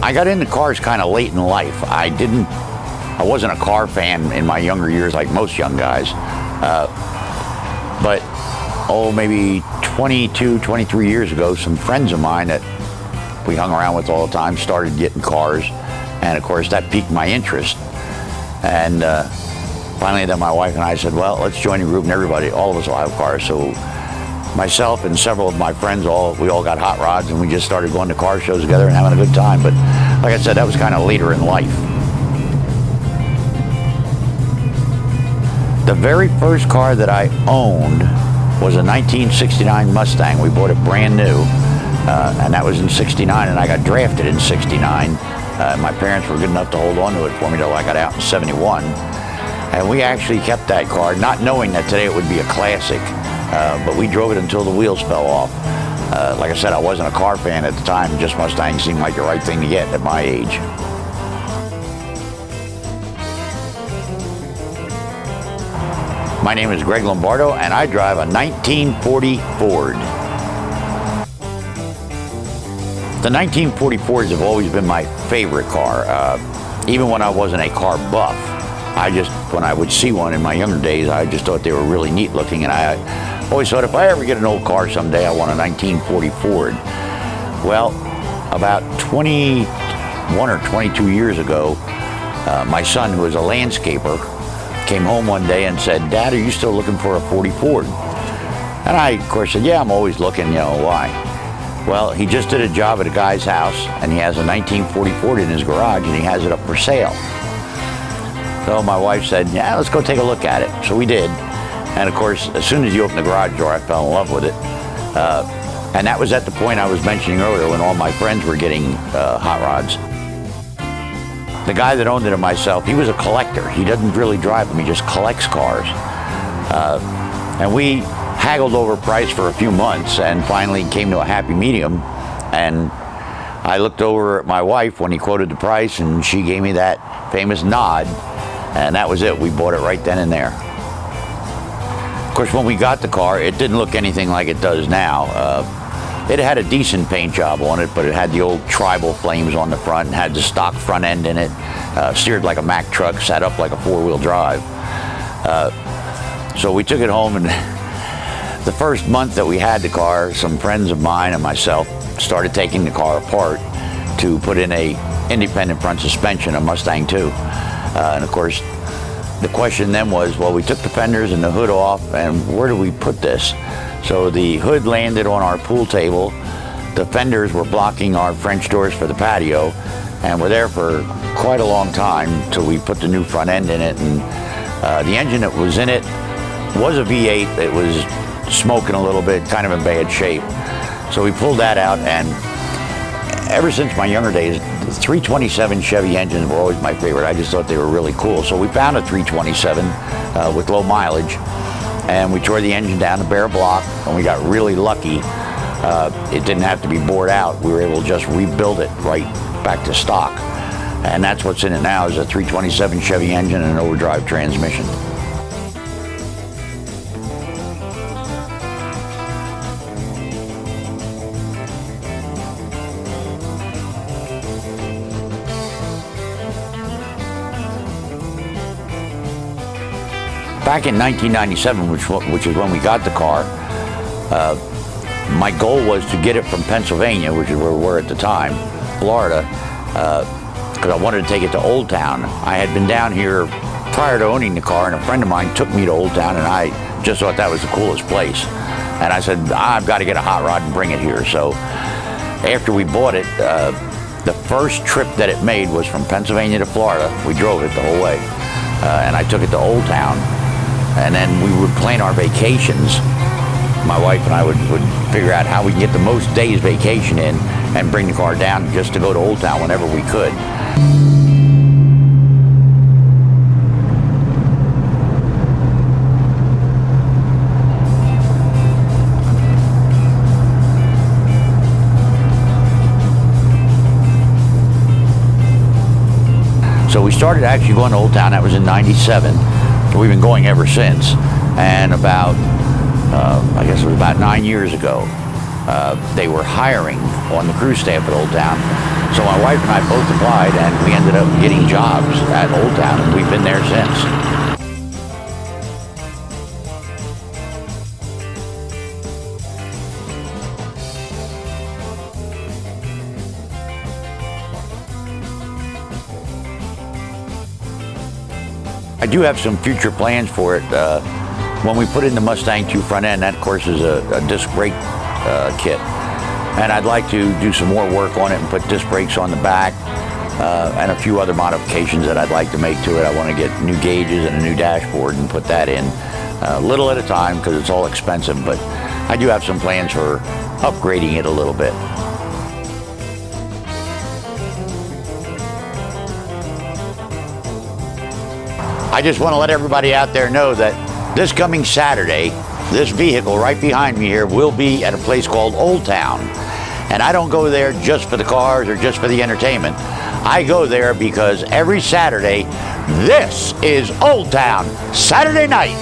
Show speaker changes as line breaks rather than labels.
I got into cars kind of late in life. I wasn't a car fan in my younger years like most young guys. But maybe 22, 23 years ago, some friends of mine that we hung around with all the time started getting cars. And of course, that piqued my interest. And finally, then my wife and I said, well, let's join a group and all of us will have cars. So myself and several of my friends, we all got hot rods and we just started going to car shows together and having a good time. But like I said, that was kind of later in life. The very first car that I owned was a 1969 Mustang. We bought it brand new, and that was in '69, and I got drafted in '69. My parents were good enough to hold on to it for me till I got out in '71. And we actually kept that car, not knowing that today it would be a classic, but we drove it until the wheels fell off. Like I said, I wasn't a car fan at the time, just Mustang seemed like the right thing to get at my age. My name is Greg Lombardo, and I drive a 1940 Ford. The 1940 Fords have always been my favorite car. Even when I wasn't a car buff, when I would see one in my younger days, I just thought they were really neat looking, and I always thought if I ever get an old car someday, I want a 1940 Ford. Well, about 21 or 22 years ago, my son, who was a landscaper, came home one day and said, Dad, are you still looking for a 40 Ford? And I, of course, said, yeah, I'm always looking, why? Well, he just did a job at a guy's house, and he has a 1940 Ford in his garage, and he has it up for sale. So my wife said, yeah, let's go take a look at it. So we did. And of course, as soon as you opened the garage door, I fell in love with it. And that was at the point I was mentioning earlier when all my friends were getting hot rods. The guy that owned it and myself, he was a collector. He doesn't really drive them, he just collects cars. And we haggled over price for a few months and finally came to a happy medium. And I looked over at my wife when he quoted the price and she gave me that famous nod. And that was it, we bought it right then and there. Of course, when we got the car, it didn't look anything like it does now. It had a decent paint job on it, but it had the old tribal flames on the front and had the stock front end in it, steered like a Mack truck, sat up like a four-wheel drive. So we took it home, and the first month that we had the car, some friends of mine and myself started taking the car apart to put in a independent front suspension, a Mustang 2. And of course, the question then was, well, we took the fenders and the hood off, and where do we put this? So the hood landed on our pool table, the fenders were blocking our French doors for the patio, and were there for quite a long time till we put the new front end in it. And the engine that was in it was a V8. It was smoking a little bit, kind of in bad shape. So we pulled that out, and ever since my younger days, the 327 Chevy engines were always my favorite. I just thought they were really cool. So we found a 327 with low mileage, and we tore the engine down to bare block, and we got really lucky. It didn't have to be bored out. We were able to just rebuild it right back to stock. And that's what's in it now, is a 327 Chevy engine and an overdrive transmission. Back in 1997, which is when we got the car, my goal was to get it from Pennsylvania, which is where we were at the time, Florida, because I wanted to take it to Old Town. I had been down here prior to owning the car, and a friend of mine took me to Old Town, and I just thought that was the coolest place. And I said, I've got to get a hot rod and bring it here. So after we bought it, the first trip that it made was from Pennsylvania to Florida. We drove it the whole way, and I took it to Old Town. And then we would plan our vacations. My wife and I would figure out how we can get the most days vacation in and bring the car down just to go to Old Town whenever we could. So we started actually going to Old Town, that was in '97. We've been going ever since, and about, I guess it was about 9 years ago, they were hiring on the crew staff at Old Town So my wife and I both applied, and we ended up getting jobs at Old Town, and we've been there since. I do have some future plans for it. When we put in the Mustang 2 front end, that of course is a disc brake kit. And I'd like to do some more work on it and put disc brakes on the back and a few other modifications that I'd like to make to it. I want to get new gauges and a new dashboard and put that in little at a time because it's all expensive, but I do have some plans for upgrading it a little bit. I just want to let everybody out there know that this coming Saturday, this vehicle right behind me here will be at a place called Old Town. And I don't go there just for the cars or just for the entertainment. I go there because every Saturday, this is Old Town Saturday night.